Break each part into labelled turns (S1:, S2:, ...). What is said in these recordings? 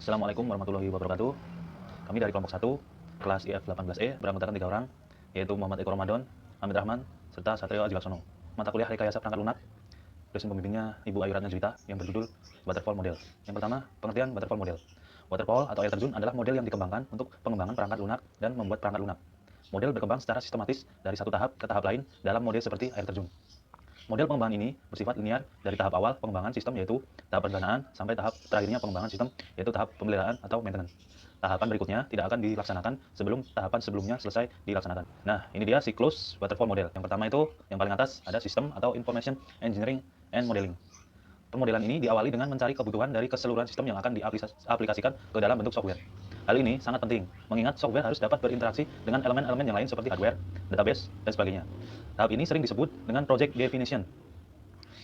S1: Assalamualaikum warahmatullahi wabarakatuh. Kami dari kelompok 1, kelas IF18E, beranggotakan 3 orang, yaitu Muhammad Eko Ramadan, Hamid Rahman, serta Satrio Aji Laksono. Mata kuliah rekayasa perangkat lunak, dosen pembimbingnya Ibu Ayu Ratna Juwita, yang berjudul Waterfall Model. Yang pertama, pengertian Waterfall Model. Waterfall atau air terjun adalah model yang dikembangkan untuk pengembangan perangkat lunak dan membuat perangkat lunak. Model berkembang secara sistematis dari satu tahap ke tahap lain dalam model seperti air terjun. Model pengembangan ini bersifat linear dari tahap awal pengembangan sistem yaitu tahap perencanaan sampai tahap terakhirnya pengembangan sistem yaitu tahap pemeliharaan atau maintenance. Tahapan berikutnya tidak akan dilaksanakan sebelum tahapan sebelumnya selesai dilaksanakan. Nah, ini dia siklus waterfall model. Yang pertama itu, yang paling atas ada sistem atau information engineering and modeling. Pemodelan ini diawali dengan mencari kebutuhan dari keseluruhan sistem yang akan diaplikasikan ke dalam bentuk software. Hal ini sangat penting, mengingat software harus dapat berinteraksi dengan elemen-elemen yang lain seperti hardware, database, dan sebagainya. Tahap ini sering disebut dengan project definition.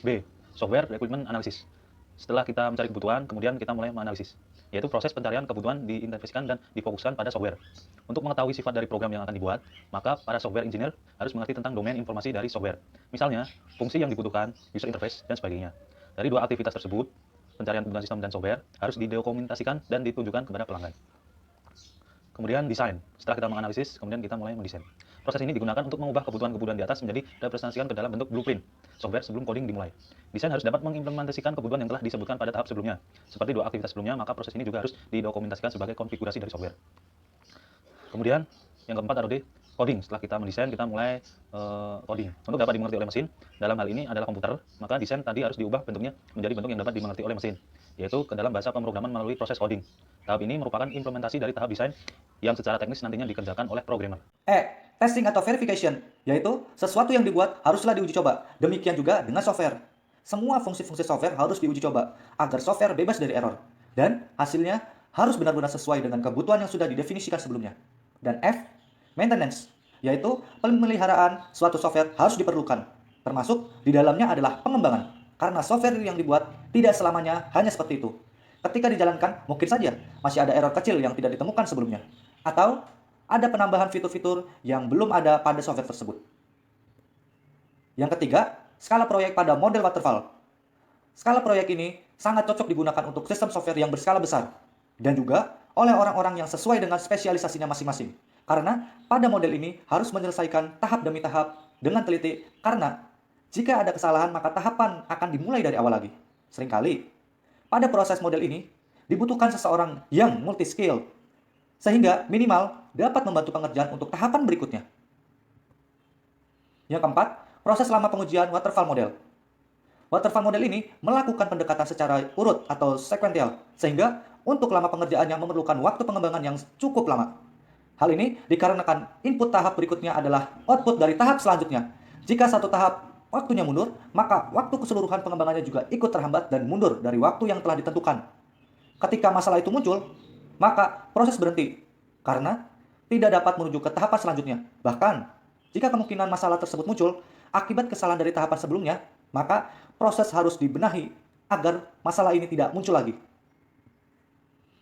S1: B. Software requirement analysis. Setelah kita mencari kebutuhan, kemudian kita mulai menganalisis, yaitu proses pencarian kebutuhan diinvestasikan dan difokuskan pada software. Untuk mengetahui sifat dari program yang akan dibuat, maka para software engineer harus mengerti tentang domain informasi dari software. Misalnya, fungsi yang dibutuhkan, user interface, dan sebagainya. Dari dua aktivitas tersebut, pencarian kebutuhan sistem dan software harus didokumentasikan dan ditunjukkan kepada pelanggan. Kemudian desain. Setelah kita menganalisis, kemudian kita mulai mendesain. Proses ini digunakan untuk mengubah kebutuhan-kebutuhan di atas menjadi representasikan ke dalam bentuk blueprint software sebelum coding dimulai. Desain harus dapat mengimplementasikan kebutuhan yang telah disebutkan pada tahap sebelumnya. Seperti dua aktivitas sebelumnya, maka proses ini juga harus didokumentasikan sebagai konfigurasi dari software. Kemudian yang keempat ada coding. Setelah kita mendesain, kita mulai coding. Untuk dapat dimengerti oleh mesin, dalam hal ini adalah komputer, maka desain tadi harus diubah bentuknya menjadi bentuk yang dapat dimengerti oleh mesin, yaitu ke dalam bahasa pemrograman melalui proses coding. Tahap ini merupakan implementasi dari tahap desain yang secara teknis nantinya dikerjakan oleh programmer.
S2: Testing atau verification, yaitu sesuatu yang dibuat haruslah diuji coba. Demikian juga dengan software. Semua fungsi-fungsi software harus diuji coba agar software bebas dari error. Dan hasilnya harus benar-benar sesuai dengan kebutuhan yang sudah didefinisikan sebelumnya. Dan F, maintenance, yaitu pemeliharaan suatu software harus diperlukan. Termasuk di dalamnya adalah pengembangan. Karena software yang dibuat tidak selamanya hanya seperti itu. Ketika dijalankan, mungkin saja masih ada error kecil yang tidak ditemukan sebelumnya. Atau ada penambahan fitur-fitur yang belum ada pada software tersebut. Yang ketiga, skala proyek pada model waterfall. Skala proyek ini sangat cocok digunakan untuk sistem software yang berskala besar dan juga oleh orang-orang yang sesuai dengan spesialisasinya masing-masing. Karena pada model ini harus menyelesaikan tahap demi tahap dengan teliti karena jika ada kesalahan maka tahapan akan dimulai dari awal lagi. Seringkali pada proses model ini dibutuhkan seseorang yang multi-skill sehingga minimal dapat membantu pengerjaan untuk tahapan berikutnya. Yang keempat, proses lama pengujian waterfall model. Waterfall model ini melakukan pendekatan secara urut atau sekuensial, sehingga untuk lama pengerjaannya memerlukan waktu pengembangan yang cukup lama. Hal ini dikarenakan input tahap berikutnya adalah output dari tahap selanjutnya. Jika satu tahap waktunya mundur, maka waktu keseluruhan pengembangannya juga ikut terhambat dan mundur dari waktu yang telah ditentukan. Ketika masalah itu muncul, maka proses berhenti karena tidak dapat menuju ke tahapan selanjutnya. Bahkan, jika kemungkinan masalah tersebut muncul akibat kesalahan dari tahapan sebelumnya, maka proses harus dibenahi agar masalah ini tidak muncul lagi.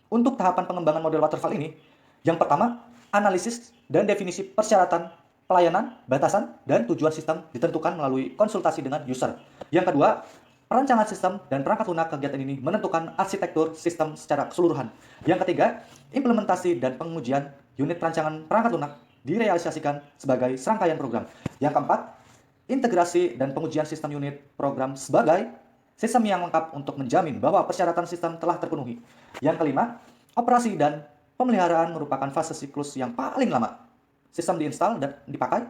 S2: Untuk tahapan pengembangan model waterfall ini, yang pertama, analisis dan definisi persyaratan, pelayanan, batasan, dan tujuan sistem ditentukan melalui konsultasi dengan user. Yang kedua, perancangan sistem dan perangkat lunak kegiatan ini menentukan arsitektur sistem secara keseluruhan. Yang ketiga, implementasi dan pengujian unit perancangan perangkat lunak direalisasikan sebagai serangkaian program. Yang keempat, integrasi dan pengujian sistem unit program sebagai sistem yang lengkap untuk menjamin bahwa persyaratan sistem telah terpenuhi. Yang kelima, operasi dan pemeliharaan merupakan fase siklus yang paling lama. Sistem diinstal dan dipakai.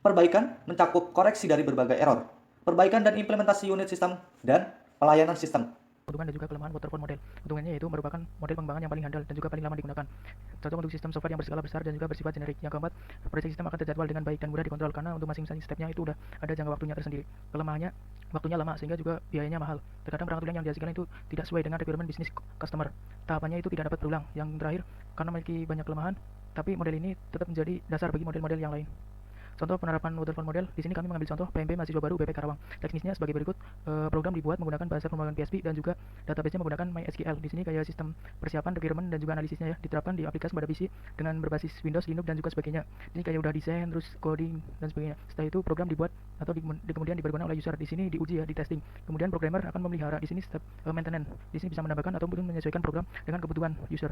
S2: Perbaikan mencakup koreksi dari berbagai error. Perbaikan dan implementasi unit sistem dan pelayanan sistem.
S3: Keuntungan dan juga kelemahan waterfall model. Untungnya yaitu merupakan model pengembangan yang paling handal dan juga paling lama digunakan. Cocok untuk sistem software yang berskala besar dan juga bersifat generik. Yang keempat, proyek sistem akan terjadwal dengan baik dan mudah dikontrol karena untuk masing-masing stepnya itu udah ada jangka waktunya tersendiri. Kelemahannya, waktunya lama sehingga juga biayanya mahal. Terkadang perangkat lunak yang dihasilkan itu tidak sesuai dengan requirement bisnis customer. Tahapannya itu tidak dapat berulang. Yang terakhir, karena memiliki banyak kelemahan, tapi model ini tetap menjadi dasar bagi model-model yang lain. Contoh penerapan waterfall model, di sini kami mengambil contoh PMP mahasiswa baru BP Karawang. Teknisnya sebagai berikut, program dibuat menggunakan bahasa pemrograman PHP dan juga database-nya menggunakan MySQL. Di sini kayak sistem persiapan, requirement, dan juga analisisnya ya, diterapkan di aplikasi pada PC dengan berbasis Windows, Linux, dan juga sebagainya. Ini kayak udah desain, terus coding, dan sebagainya. Setelah itu program dibuat atau kemudian dipergunakan oleh user. Di sini diuji ya, di testing. Kemudian programmer akan memelihara. Di sini step maintenance. Di sini bisa menambahkan ataupun menyesuaikan program dengan kebutuhan user.